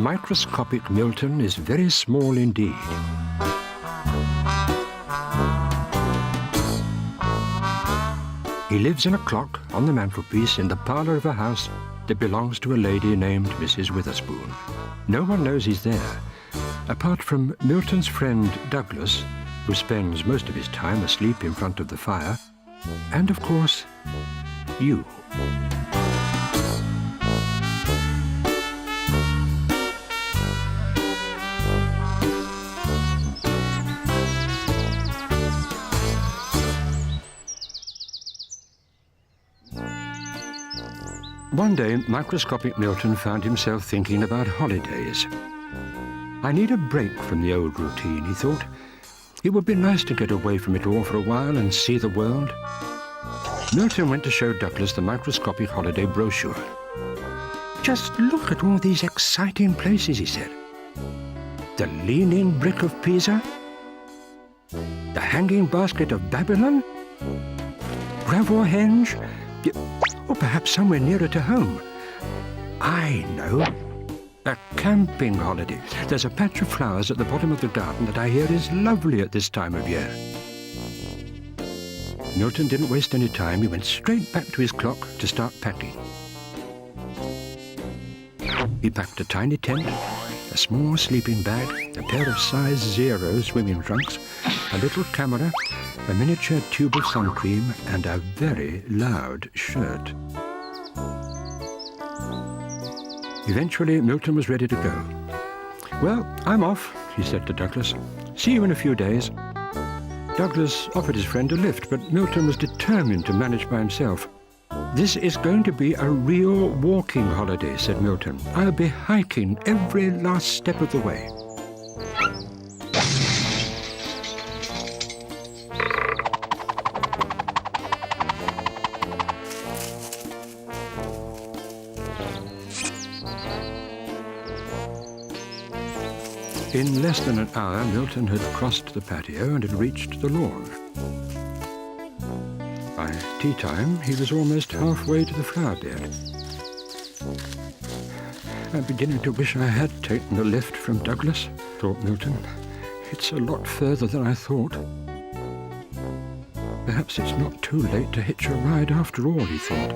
Microscopic Milton is very small indeed. He lives in a clock on the mantelpiece in the parlour of a house that belongs to a lady named Mrs. Witherspoon. No one knows he's there, apart from Milton's friend Douglas, who spends most of his time asleep in front of the fire, and of course, you. One day, Microscopic Milton found himself thinking about holidays. I need a break from the old routine, he thought. It would be nice to get away from it all for a while and see the world. Milton went to show Douglas the microscopic holiday brochure. Just look at all these exciting places, he said. The leaning brick of Pisa, the hanging basket of Babylon, Gravelhenge, or perhaps somewhere nearer to home. I know. A camping holiday. There's a patch of flowers at the bottom of the garden that I hear is lovely at this time of year. Milton didn't waste any time. He went straight back to his clock to start packing. He packed a tiny tent, a small sleeping bag, a pair of size 0 swimming trunks, a little camera, a miniature tube of sun cream, and a very loud shirt. Eventually, Milton was ready to go. "Well, I'm off," he said to Douglas. "See you in a few days." Douglas offered his friend a lift, but Milton was determined to manage by himself. "This is going to be a real walking holiday," said Milton. "I'll be hiking every last step of the way." In less than an hour, Milton had crossed the patio and had reached the lawn. By tea time, he was almost halfway to the flower bed. "I'm beginning to wish I had taken the lift from Douglas," thought Milton. "It's a lot further than I thought. Perhaps it's not too late to hitch a ride after all," he thought.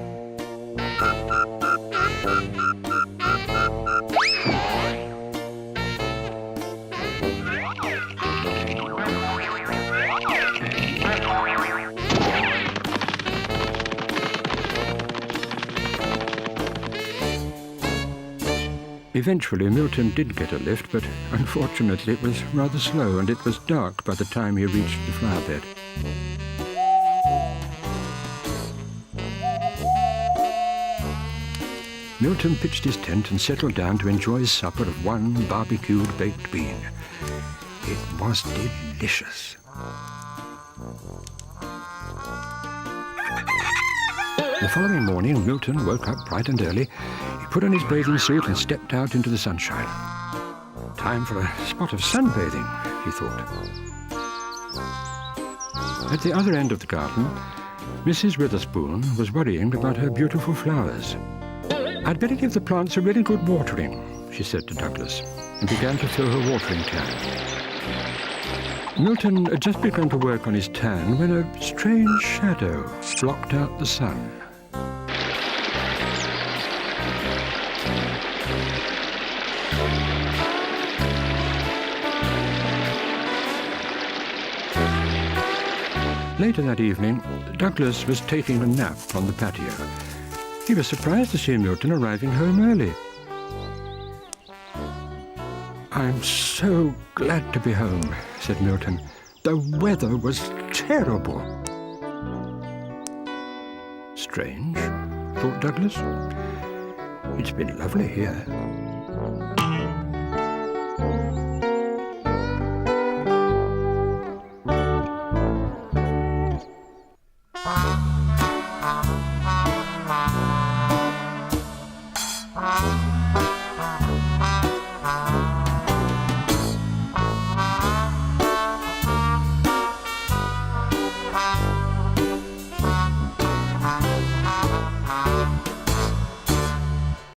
Eventually, Milton did get a lift, but unfortunately it was rather slow, and it was dark by the time he reached the flower bed. Milton pitched his tent and settled down to enjoy his supper of one barbecued baked bean. It was delicious. The following morning, Milton woke up bright and early. He put on his bathing suit and stepped out into the sunshine. "Time for a spot of sunbathing," he thought. At the other end of the garden, Mrs. Witherspoon was worrying about her beautiful flowers. "I'd better give the plants a really good watering," she said to Douglas, and began to fill her watering can. Milton had just begun to work on his tan when a strange shadow blocked out the sun. Later that evening, Douglas was taking a nap on the patio. He was surprised to see Milton arriving home early. "I'm so glad to be home," said Milton. "The weather was terrible." Strange, thought Douglas. It's been lovely here.